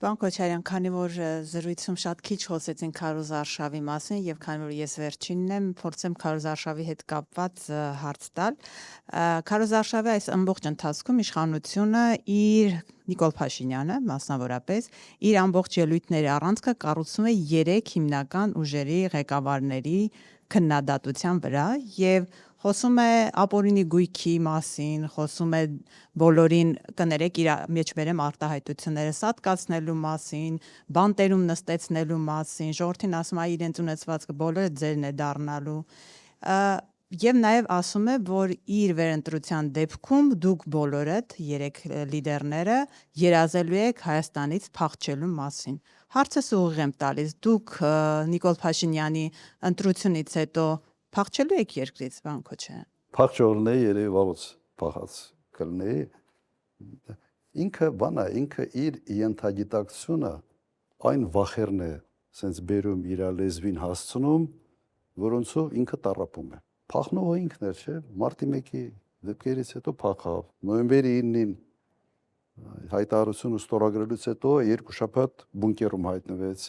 Պարոն Քոչարյան, քանի որ զրույցում շատ քիչ խոսեցին Քարոզ Արշավի մասին եւ քանի որ ես վերջինն եմ, փորձեմ Քարոզ Արշավի հետ կապված հարց տալ։ Քարոզ Արշավի այս ամբողջ ընթացքում իշխանությունը իր Նիկոլ Փաշինյանը մասնավորապես իր ամբողջ ելույթների առանցքը կառուցում է 3 հիմնական ուժերի ղեկավարների քննադատության վրա եւ խոսում է ապօրինի գույքի մասին, խոսում է բոլորին կներեք իր մեջ բերեմ արտահայտությունները սատկացնելու մասին, բանտերում նստեցնելու մասին, ժողովրդին ասում է իրենց ունեցվածքը բոլորը ձերն է դառնալու։ Եվ նաև ասում է, որ իր վերընտրության դեպքում դուք բոլորդ 3 լիդերները երազելու եք Հայաստանից փախչելու մասին։ Հարցս ուղիղ եմ տալիս, դուք Նիկոլ Փաշինյանի ընտրությունից հետո փախչելու եք երկրից, պարոն Քոչարյան։ Փախչողն է երևի վաղուց փախած կլինի։ Ինքը իր ենթագիտակցությունը այն վախերն է սենց բերում իր լեզվին հասցնում, որոնցով ինքը տառապում է։ Փախնողը ինքն էր, չէ՞, մարտի 1-ի դեպքերից հետո փախավ։ Նոյեմբերի 9-ին հայտարարությունը ստորագրելուց հետո 2 շաբաթ բունկերում հայտնվեց։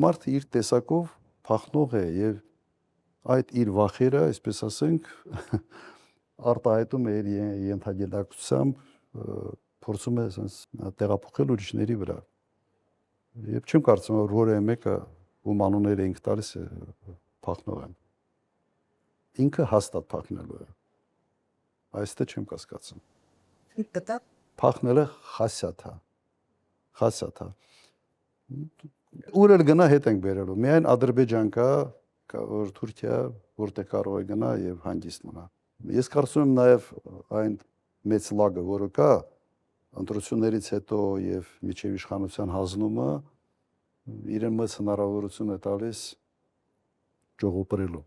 Մարդը իր տեսակով փախնող է եւ այդ իր վախերը, այսպես ասենք, արտահայտում է իր ենթագիտակցությամբ, փորձում է ասես տեղափոխել ուրիշների վրա։ Եվ չեմ կարծում, որ որևէ մեկը ում անունները ինք տալիս է փախնող է։ Ինքը հաստատ փախնելու է։ Այստեղ չեմ կասկածում։ Գտա Փախնելը խասյաթ է։ Ուր էլ գնա հետ ենք բերելու։ Միայն Ադրբեջան կա, որ Թուրքիա, որտեղ կարող է գնա եւ հանգիստ մնա։ Ես կարծում եմ նաեւ այն մեծ լագը, որը կա ընտրություններից հետո եւ միջև իշխանության հանձնումը իրեն մեծ հնարավորություն է տալիս ճողոպրելու։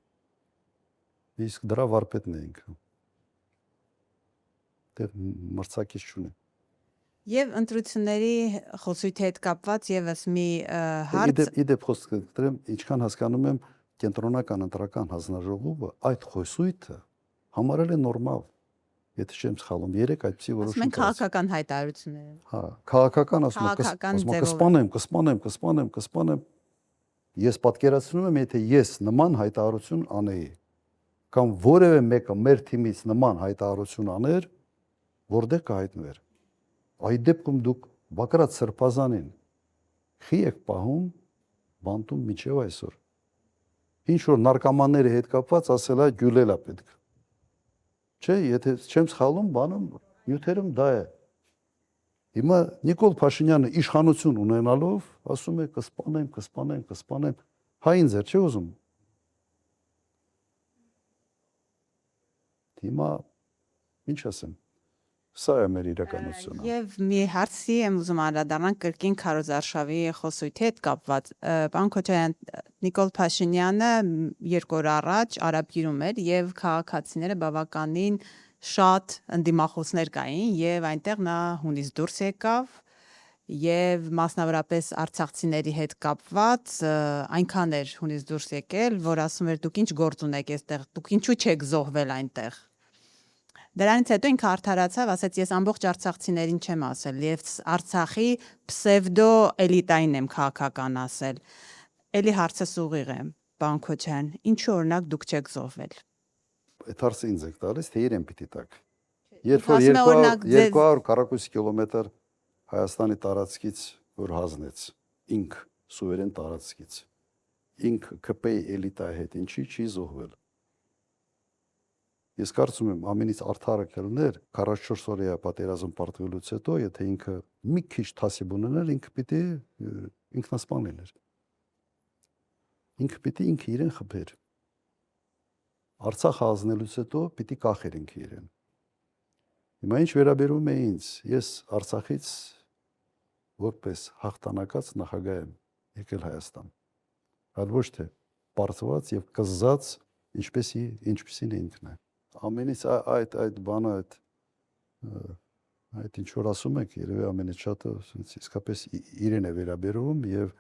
Իսկ դրա վարպետն է ինքը։ Դեռ մրցակից չունի։ Եվ ընտրությունների խոսույթի հետ կապված եւս մի հարց Իդեպ խոսքը դրեմ, ինչքան հասկանում եմ, կենտրոնական ընտրական հանձնաժողովը այդ խոսույթը համարել է նորմալ։ Եթե չեմ սխալվում, 3 այդպիսի որոշում մենք քաղաքական հայտարարություններ են։ Հա, քաղաքական ասում կսպանեմ։ Ես պատկերացնում եմ, եթե ես նման հայտարարություն անեի, կամ որևէ մեկը մեր թիմից նման հայտարարություն աներ, որտեղ կհայտնվեր։ Այդ դեպքում դուք Բակրատ Սրբազանին խի եք պահում բանտում միջև այսօր։ Ինչ որ նարկոմանների հետ կապված ասելա գյուլելա պետք։ Չէ, եթե չեմ սխալվում, բանում նյութերում դա է։ Հիմա Նիկոլ Փաշինյանը իշխանություն ունենալով ասում է կսպանեմ։ Հային ձեր չի ուզում։ Հիմա ինչ ասեմ։ Սա է մեր իրականությունը։ Եվ մի հարցի եմ ուզում անդրադառնալ կրկին Քարոզ Արշավի խոսույթի հետ կապված։ Պարոն Քոչարյան, Նիկոլ Փաշինյանը 2 օր առաջ Արաբգիրում էր եւ քաղաքացիները բավականին շատ ընդդիմախոսներ կային եւ այնտեղ նա հունից դուրս եկավ եւ մասնավորապես արցախցիների հետ կապված այնքան էր հունից դուրս եկել, որ ասում էր դուք ինչ գործ ունեք այստեղ, դուք ինչու չեք զոհվել այնտեղ։ Դրանից հետո ինքը արդարացավ, ասաց ես ամբողջ արցախցիներին չեմ ասել, եւ Արցախի պսևդո էլիտային եմ քաղաքական ասել։ Էլի հարցս ուղիղ է, պարոն Քոչարյան, ինչու օրինակ դուք չեք զոհվել։ Այդ հարցը ինձ եք տալիս, թե իրեն պիտի տակ։ Երբ որ 200 քառակուսի կիլոմետր Հայաստանի տարածքից որ հանձնեց, ինք սուվերեն տարածքից, ինք ԿՊ-ի էլիտայի հետ ինչի չի զոհվել։ Ես կարծում եմ ամենից արդարը կլներ 44 օրյա պատերազմ պարտվելուց հետո, եթե ինքը մի քիչ թասիբ ունենար, ինքը պիտի ինքնասպան լիներ։ Ինքը պիտի ինքը իրեն խփեր։ Արցախ հանձնելուց հետո պիտի կախեր ինքը իրեն։ Հիմա ինչ վերաբերում է ինձ, ես Արցախից որպես հաղթանակած նախագահ եմ եկել Հայաստան։ Այլ ոչ թե պարզված եւ կզած ինչպեսին ինքն է։ Ամենից այդ բանը այդ ինչ որ ասում եք, երևի ամենից շատը իսկապես իրեն է վերաբերվում եւ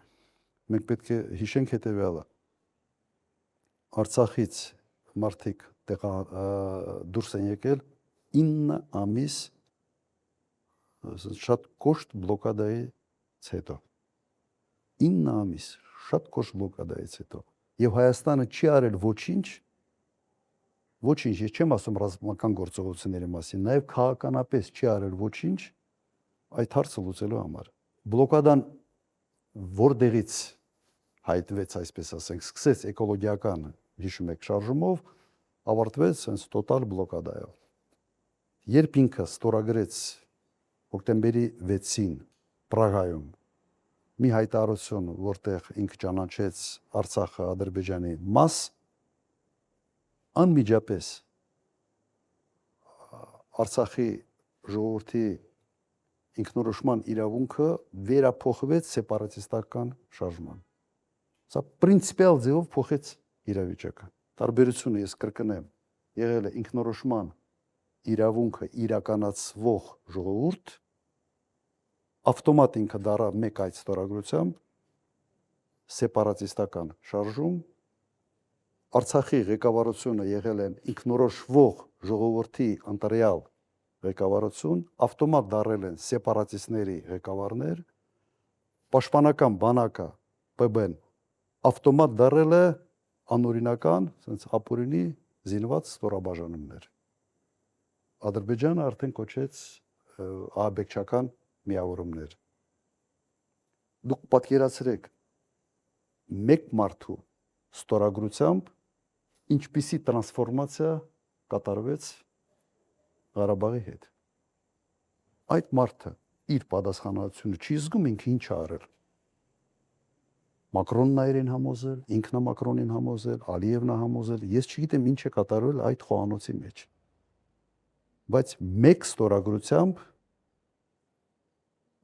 մենք պետք է հիշենք հետեւյալը։ Արցախից մարդիկ դուրս են եկել 9 ամիս շատ կոշտ բլոկադայի հետո 9 ամիս շատ կոշ բլոկադայից հետո եւ Հայաստանը չի արել ոչինչ, ես չեմ ասում ռազմական գործողությունների մասին, նաեւ քաղաքականապես չի արել ոչինչ այդ հարցը լուծելու համար։ Բլոկադան որտեղից հայտնվեց, այսպես ասենք, սկսեց էկոլոգիական, հիշում եք, շարժումով, ավարտվեց sense տոտալ բլոկադայով։ Երբ ինքը ստորագրեց հոկտեմբերի 6-ին Պրագայում մի հայտարարություն, որտեղ ինքը ճանաչեց Արցախը Ադրբեջանի մաս, անմիջապես Արցախի ժողովրդի ինքնորոշման իրավունքը վերափոխվեց սեպարատիստական շարժման։ Սա պրինցիպիալ ձևով փոխեց իրավիճակը։ Տարբերությունը ես կրկնեմ, եղել է ինքնորոշման իրավունքը իրականացվող ժողովուրդ, ավտոմատ ինքը դառավ մեկ այդ ստորագրությամբ սեպարատիստական շարժում, Արցախի ղեկավարությունը եղել են ինքնորոշվող ժողովրդի ընտրյալ ղեկավարություն, ավտոմատ դառել են սեպարատիստների ղեկավարներ, պաշտպանական բանակը ՊԲ-ն ավտոմատ դառել է անօրինական, ասենց ապօրինի զինված ստորաբաժանումներ։ Ադրբեջանը արդեն կոչեց ահաբեկչական միավորումներ։ Դուք պատկերացրեք մեկ մարդու ստորագրությամբ ինչպիսի տրանսֆորմացիա կատարվեց Ղարաբաղի հետ։ Այդ մարդը իր պատասխանատվությունը չի զգում ինքը ինչ արել։ Մակրոնն է իրեն համոզել, ինքն է Մակրոնին համոզել, Ալիևն է համոզել, ես չգիտեմ ինչ է կատարվել այդ խոհանոցի մեջ։ Բայց մեկ ստորագրությամբ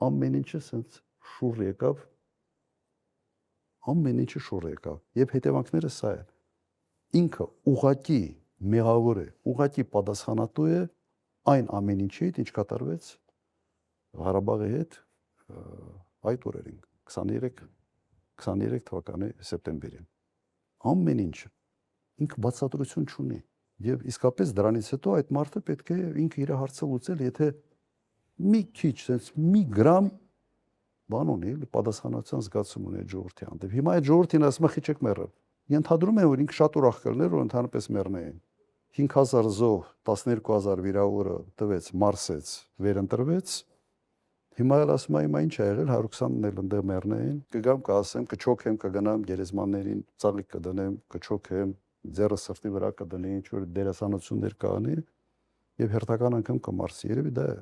ամեն ինչը սենց շուռ եկավ, եւ հետևանքները սա են։ Ինքը ուղղակի մեղավոր է, ուղղակի պատասխանատու է այն ամեն ինչի հետ, ինչ կատարվեց Ղարաբաղի հետ այդ օրերին 23 թվականի սեպտեմբերին։ Ամեն ինչը ինքը բացատրություն չունի եւ իսկապես դրանից հետո այդ մարդը պետք է ինքը իր հարցը լուծել, եթե մի քիչ, sense մի գրամ բան ունի, պատասխանատվության զգացում ունի ժողովրդի հանդեպ։ Հիմա այդ ժողովրդին ասում է խիչեք մեռը։ Ենթադրում եմ, որ ինքը շատ ուրախ կլներ, որ ընդհանրապես մեռնեին։ 5000 զոհ, 12000 վիրավորը տվեց, մարսեց, վերընտրվեց։ Հիմա էլ ասում եմ, ինչ ա եղել, 120-ն էլ ընդեղ մեռնեին։ Կգամ կասեմ, կչոքեմ, կգնամ գերեզմաններին, ծաղիկ կդնեմ, կչոքեմ, ձեռը սրտի վրա կդնի, ինչ որ դերասանություններ կանի եւ հերթական անգամ կմարսի։ Երևի դա է։